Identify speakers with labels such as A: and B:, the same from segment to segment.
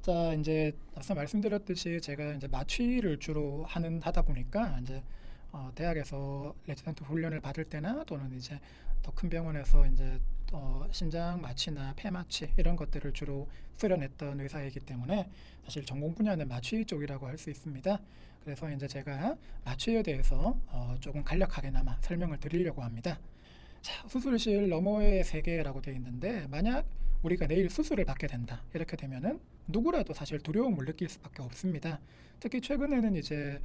A: 자, 이제 앞서 말씀드렸듯이 제가 이제 마취를 주로 하다 보니까 이제 대학에서 레지던트 훈련을 받을 때나 또는 이제 더 큰 병원에서 이제 신장 마취나 폐 마취 이런 것들을 주로 수련했던 의사이기 때문에 사실 전공 분야는 마취 쪽이라고 할 수 있습니다. 그래서 이제 제가 마취에 대해서 조금 간략하게나마 설명을 드리려고 합니다. 자, 수술실 너머의 세계라고 되어 있는데 만약 우리가 내일 수술을 받게 된다 이렇게 되면은 누구라도 사실 두려움을 느낄 수밖에 없습니다. 특히 최근에는 이제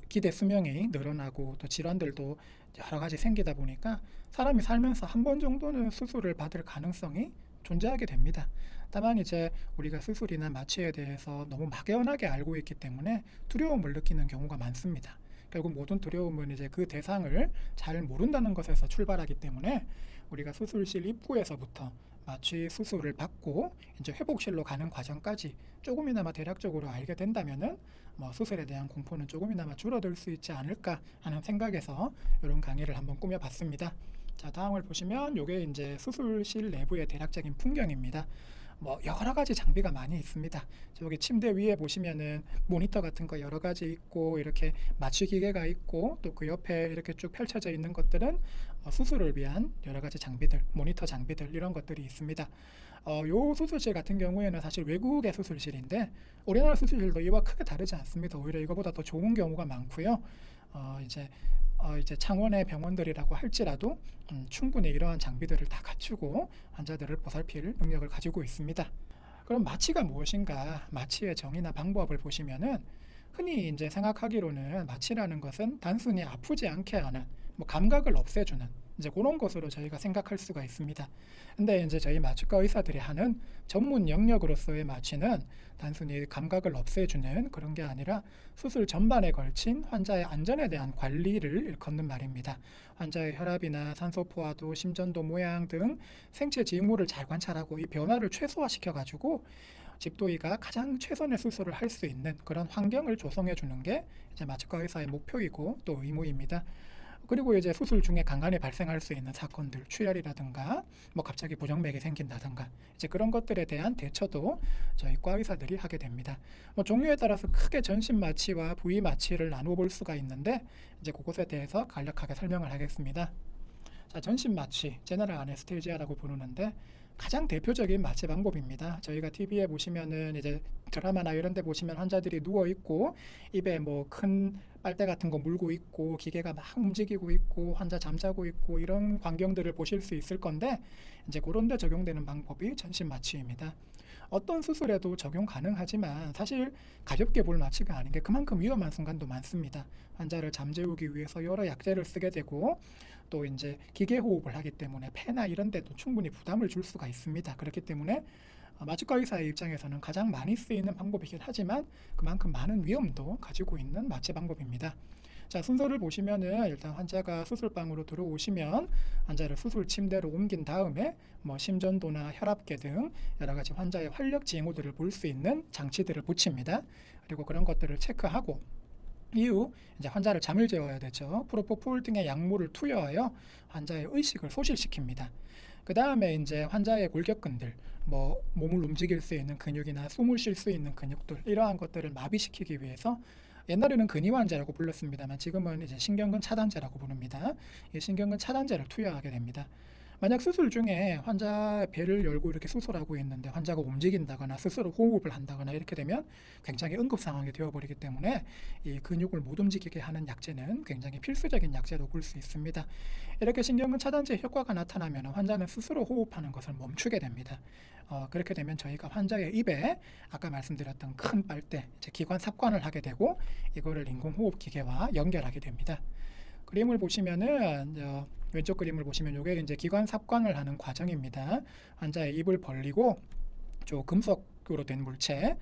A: 기대 수명이 늘어나고 또 질환들도 여러 가지 생기다 보니까 사람이 살면서 한 번 정도는 수술을 받을 가능성이 존재하게 됩니다. 다만 이제 우리가 수술이나 마취에 대해서 너무 막연하게 알고 있기 때문에 두려움을 느끼는 경우가 많습니다. 결국 모든 두려움은 이제 그 대상을 잘 모른다는 것에서 출발하기 때문에 우리가 수술실 입구에서부터 마취 수술을 받고 이제 회복실로 가는 과정까지 조금이나마 대략적으로 알게 된다면은 수술에 대한 공포는 조금이나마 줄어들 수 있지 않을까 하는 생각에서 이런 강의를 한번 꾸며봤습니다. 자, 다음을 보시면 이게 이제 수술실 내부의 대략적인 풍경입니다. 여러 가지 장비가 많이 있습니다. 저기 침대 위에 보시면은 모니터 같은 거 여러 가지 있고 이렇게 마취 기계가 있고 또 그 옆에 이렇게 쭉 펼쳐져 있는 것들은 수술을 위한 여러 가지 장비들, 모니터 장비들 이런 것들이 있습니다. 요 수술실 같은 경우에는 사실 외국의 수술실인데 우리나라 수술실도 이와 크게 다르지 않습니다. 오히려 이거보다 더 좋은 경우가 많고요. 이제 창원의 병원들이라고 할지라도 충분히 이러한 장비들을 다 갖추고 환자들을 보살필 능력을 가지고 있습니다. 그럼 마취가 무엇인가? 마취의 정의나 방법을 보시면은 흔히 이제 생각하기로는 마취라는 것은 단순히 아프지 않게 하는 감각을 없애주는 이제 그런 것으로 저희가 생각할 수가 있습니다. 근데 이제 저희 마취과 의사들이 하는 전문 영역으로서의 마취는 단순히 감각을 없애주는 그런 게 아니라 수술 전반에 걸친 환자의 안전에 대한 관리를 일컫는 말입니다. 환자의 혈압이나 산소 포화도, 심전도 모양 등 생체 징후를 잘 관찰하고 이 변화를 최소화시켜 가지고 집도의가 가장 최선의 수술을 할 수 있는 그런 환경을 조성해 주는 게 이제 마취과 의사의 목표이고 또 의무입니다. 그리고 이제 수술 중에 간간히 발생할 수 있는 사건들, 출혈이라든가 갑자기 부정맥이 생긴다든가 이제 그런 것들에 대한 대처도 저희 과 의사들이 하게 됩니다. 종류에 따라서 크게 전신 마취와 부위 마취를 나누어 볼 수가 있는데 이제 그것에 대해서 간략하게 설명을 하겠습니다. 자, 전신 마취, 제너럴 아네스테지아라고 부르는데 가장 대표적인 마취 방법입니다. 저희가 TV에 보시면은 이제 드라마나 이런 데 보시면 환자들이 누워 있고 입에 큰 빨대 같은 거 물고 있고 기계가 막 움직이고 있고 환자 잠자고 있고 이런 광경들을 보실 수 있을 건데 이제 그런 데 적용되는 방법이 전신 마취입니다. 어떤 수술에도 적용 가능하지만 사실 가볍게 볼 마취가 아닌 게 그만큼 위험한 순간도 많습니다. 환자를 잠재우기 위해서 여러 약제를 쓰게 되고 또 이제 기계 호흡을 하기 때문에 폐나 이런 데도 충분히 부담을 줄 수가 있습니다. 그렇기 때문에 마취과 의사의 입장에서는 가장 많이 쓰이는 방법이긴 하지만 그만큼 많은 위험도 가지고 있는 마취 방법입니다. 자, 순서를 보시면은 일단 환자가 수술방으로 들어오시면 환자를 수술 침대로 옮긴 다음에 심전도나 혈압계 등 여러 가지 환자의 활력 징후들을 볼 수 있는 장치들을 붙입니다. 그리고 그런 것들을 체크하고 이후 이제 환자를 잠을 재워야 되죠. 프로포폴 등의 약물을 투여하여 환자의 의식을 소실시킵니다. 그 다음에 이제 환자의 골격근들, 몸을 움직일 수 있는 근육이나 숨을 쉴 수 있는 근육들 이러한 것들을 마비시키기 위해서 옛날에는 근이완제라고 불렀습니다만 지금은 이제 신경근 차단제라고 부릅니다. 이 신경근 차단제를 투여하게 됩니다. 만약 수술 중에 환자 배를 열고 이렇게 수술하고 있는데 환자가 움직인다거나 스스로 호흡을 한다거나 이렇게 되면 굉장히 응급 상황이 되어버리기 때문에 이 근육을 못 움직이게 하는 약제는 굉장히 필수적인 약제로 볼 수 있습니다. 이렇게 신경근 차단제 효과가 나타나면 환자는 스스로 호흡하는 것을 멈추게 됩니다. 그렇게 되면 저희가 환자의 입에 아까 말씀드렸던 큰 빨대, 이제 기관 삽관을 하게 되고 이거를 인공호흡 기계와 연결하게 됩니다. 그림을 보시면은 왼쪽 그림을 보시면 이게 이제 기관 삽관을 하는 과정입니다. 환자의 입을 벌리고 저 금속으로 된 물체,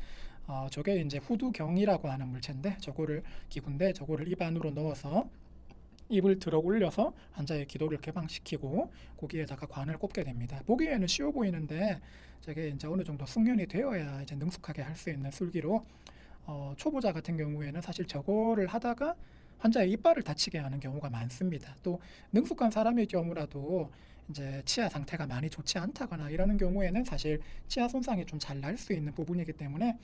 A: 저게 이제 후두경이라고 하는 물체인데 저거를 기구인데 저거를 입 안으로 넣어서 입을 들어 올려서 환자의 기도를 개방시키고 거기에다가 관을 꽂게 됩니다. 보기에는 쉬워 보이는데 저게 이제 어느 정도 숙련이 되어야 이제 능숙하게 할 수 있는 술기로 초보자 같은 경우에는 사실 저거를 하다가 환자의 이빨을 다치게 하는 경우가 많습니다. 또 능숙한 사람의 경우라도 이제 치아 상태가 많이 좋지 않다거나 이러는 경우에는 사실 치아 손상이 좀 잘 날 수 있는 부분이기 때문에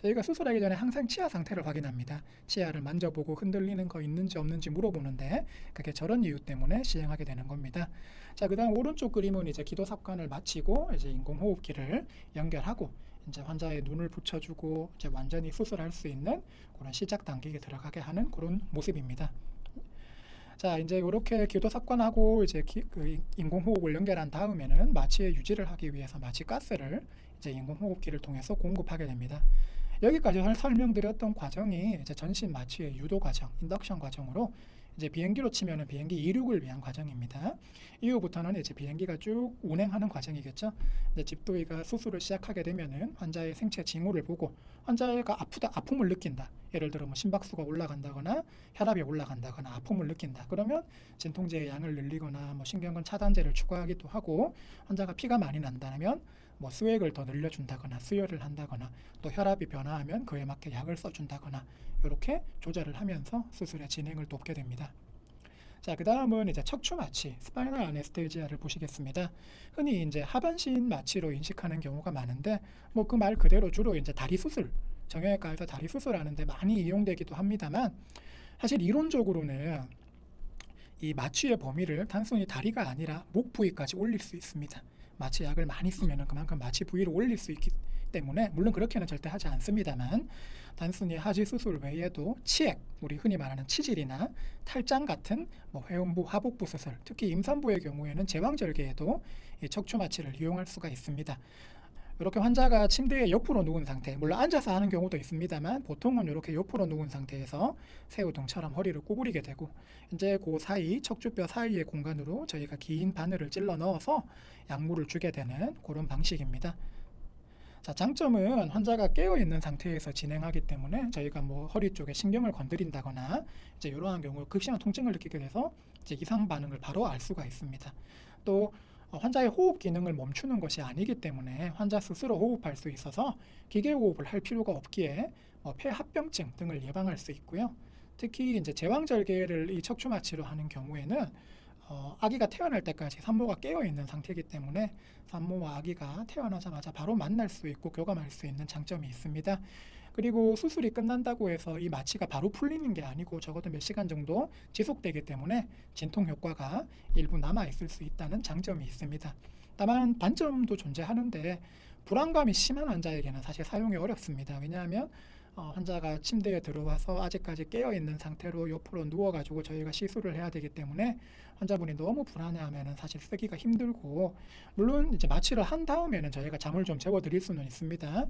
A: 저희가 수술하기 전에 항상 치아 상태를 확인합니다. 치아를 만져보고 흔들리는 거 있는지 없는지 물어보는데 그게 저런 이유 때문에 시행하게 되는 겁니다. 자, 그다음 오른쪽 그림은 이제 기도삽관을 마치고 이제 인공호흡기를 연결하고 이제 환자의 눈을 붙여주고 이제 완전히 수술할 수 있는 그런 시작 단계에 들어가게 하는 그런 모습입니다. 자, 이제 이렇게 기도삽관하고 이제 그 인공호흡을 연결한 다음에는 마취의 유지를 하기 위해서 마취 가스를 이제 인공호흡기를 통해서 공급하게 됩니다. 여기까지 설명드렸던 과정이 이제 전신 마취의 유도 과정, 인덕션 과정으로 이제 비행기로 치면은 비행기 이륙을 위한 과정입니다. 이후부터는 이제 비행기가 쭉 운행하는 과정이겠죠. 이제 집도의가 수술을 시작하게 되면은 환자의 생체 징후를 보고 환자가 아픔을 느낀다. 예를 들어 뭐 심박수가 올라간다거나 혈압이 올라간다거나 아픔을 느낀다. 그러면 진통제의 양을 늘리거나 뭐 신경근 차단제를 추가하기도 하고 환자가 피가 많이 난다면 뭐 수액을 더 늘려준다거나 수혈을 한다거나 또 혈압이 변화하면 그에 맞게 약을 써준다거나 이렇게 조절을 하면서 수술의 진행을 돕게 됩니다. 자, 그 다음은 이제 척추 마취, 스파이널 아네스테지아를 보시겠습니다. 흔히 이제 하반신 마취로 인식하는 경우가 많은데 뭐 그 말 그대로 주로 이제 다리 수술, 정형외과에서 다리 수술하는데 많이 이용되기도 합니다만 사실 이론적으로는 이 마취의 범위를 단순히 다리가 아니라 목 부위까지 올릴 수 있습니다. 마취약을 많이 쓰면 그만큼 마취 부위를 올릴 수 있기 때문에 물론 그렇게는 절대 하지 않습니다만 단순히 하지 수술 외에도 치액, 우리 흔히 말하는 치질이나 탈장 같은 뭐 회음부, 하복부 수술, 특히 임산부의 경우에는 제왕절개에도 이 척추 마취를 이용할 수가 있습니다. 이렇게 환자가 침대에 옆으로 누운 상태, 물론 앉아서 하는 경우도 있습니다만 보통은 이렇게 옆으로 누운 상태에서 새우등처럼 허리를 구부리게 되고 이제 그 사이 척추뼈 사이의 공간으로 저희가 긴 바늘을 찔러 넣어서 약물을 주게 되는 그런 방식입니다. 자, 장점은 환자가 깨어 있는 상태에서 진행하기 때문에 저희가 뭐 허리 쪽에 신경을 건드린다거나 이제 이러한 경우 극심한 통증을 느끼게 돼서 이제 이상 반응을 바로 알 수가 있습니다. 또 환자의 호흡 기능을 멈추는 것이 아니기 때문에 환자 스스로 호흡할 수 있어서 기계 호흡을 할 필요가 없기에 폐합병증 등을 예방할 수 있고요. 특히 이제 제왕절개를 이 척추 마취로 하는 경우에는 아기가 태어날 때까지 산모가 깨어 있는 상태이기 때문에 산모와 아기가 태어나자마자 바로 만날 수 있고 교감할 수 있는 장점이 있습니다. 그리고 수술이 끝난다고 해서 이 마취가 바로 풀리는 게 아니고 적어도 몇 시간 정도 지속되기 때문에 진통 효과가 일부 남아 있을 수 있다는 장점이 있습니다. 다만 단점도 존재하는데 불안감이 심한 환자에게는 사실 사용이 어렵습니다. 왜냐하면 환자가 침대에 들어와서 아직까지 깨어있는 상태로 옆으로 누워가지고 저희가 시술을 해야 되기 때문에 환자분이 너무 불안해하면 사실 쓰기가 힘들고 물론 이제 마취를 한 다음에는 저희가 잠을 좀 재워드릴 수는 있습니다.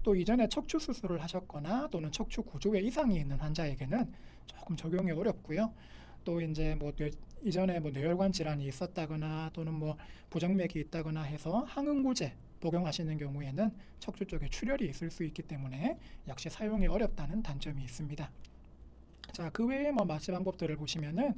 A: 또 이전에 척추 수술을 하셨거나 또는 척추 구조에 이상이 있는 환자에게는 조금 적용이 어렵고요. 또 이제 뭐 이전에 뭐 뇌혈관 질환이 있었다거나 또는 뭐 부정맥이 있다거나 해서 항응고제 복용하시는 경우에는 척추 쪽에 출혈이 있을 수 있기 때문에 역시 사용이 어렵다는 단점이 있습니다. 자, 그 외에 뭐 마취 방법들을 보시면은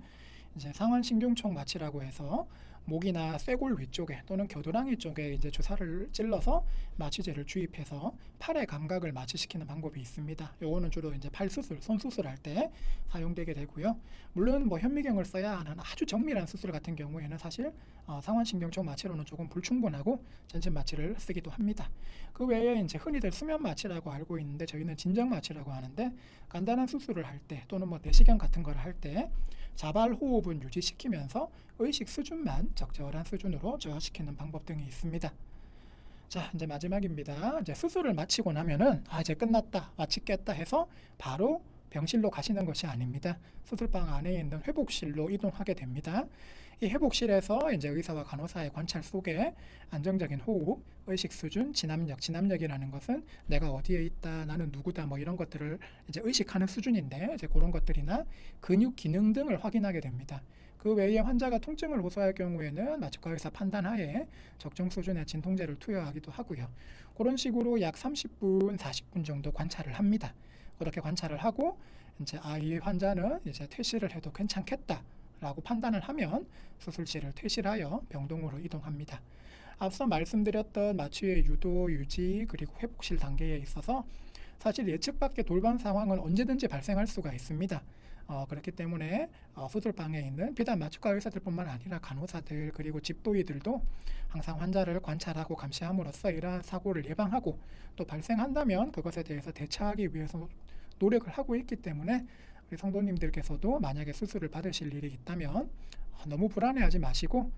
A: 이제 상완신경총 마취라고 해서 목이나 쇄골 위쪽에 또는 겨드랑이 쪽에 이제 주사를 찔러서 마취제를 주입해서 팔의 감각을 마취시키는 방법이 있습니다. 요거는 주로 이제 팔 수술, 손 수술할 때 사용되게 되고요. 물론 뭐 현미경을 써야 하는 아주 정밀한 수술 같은 경우에는 사실 상완신경총 마취로는 조금 불충분하고 전신 마취를 쓰기도 합니다. 그 외에 이제 흔히들 수면 마취라고 알고 있는데 저희는 진정 마취라고 하는데 간단한 수술을 할 때 또는 뭐 내시경 같은 걸 할 때 자발 호흡은 유지시키면서 의식 수준만 적절한 수준으로 저하시키는 방법 등이 있습니다. 자, 이제 마지막입니다. 이제 수술을 마치고 나면은 이제 끝났다, 마치겠다 해서 바로 병실로 가시는 것이 아닙니다. 수술방 안에 있는 회복실로 이동하게 됩니다. 이 회복실에서 이제 의사와 간호사의 관찰 속에 안정적인 호흡, 의식 수준, 진압력이라는 것은 내가 어디에 있다, 나는 누구다, 뭐 이런 것들을 이제 의식하는 수준인데 이제 그런 것들이나 근육 기능 등을 확인하게 됩니다. 그 외에 환자가 통증을 호소할 경우에는 마취과 의사 판단하에 적정 수준의 진통제를 투여하기도 하고요. 그런 식으로 약 30분, 40분 정도 관찰을 합니다. 그렇게 관찰을 하고 이제 이 환자는 이제 퇴실을 해도 괜찮겠다라고 판단을 하면 수술실을 퇴실하여 병동으로 이동합니다. 앞서 말씀드렸던 마취의 유도, 유지 그리고 회복실 단계에 있어서 사실 예측 밖의 돌발 상황은 언제든지 발생할 수가 있습니다. 그렇기 때문에 수술방에 있는 비단 마취과 의사들뿐만 아니라 간호사들 그리고 집도의들도 항상 환자를 관찰하고 감시함으로써 이러한 사고를 예방하고 또 발생한다면 그것에 대해서 대처하기 위해서 노력을 하고 있기 때문에 우리 성도님들께서도 만약에 수술을 받으실 일이 있다면 너무 불안해하지 마시고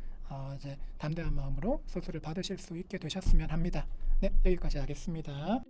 A: 이제 담대한 마음으로 수술을 받으실 수 있게 되셨으면 합니다. 네, 여기까지 하겠습니다.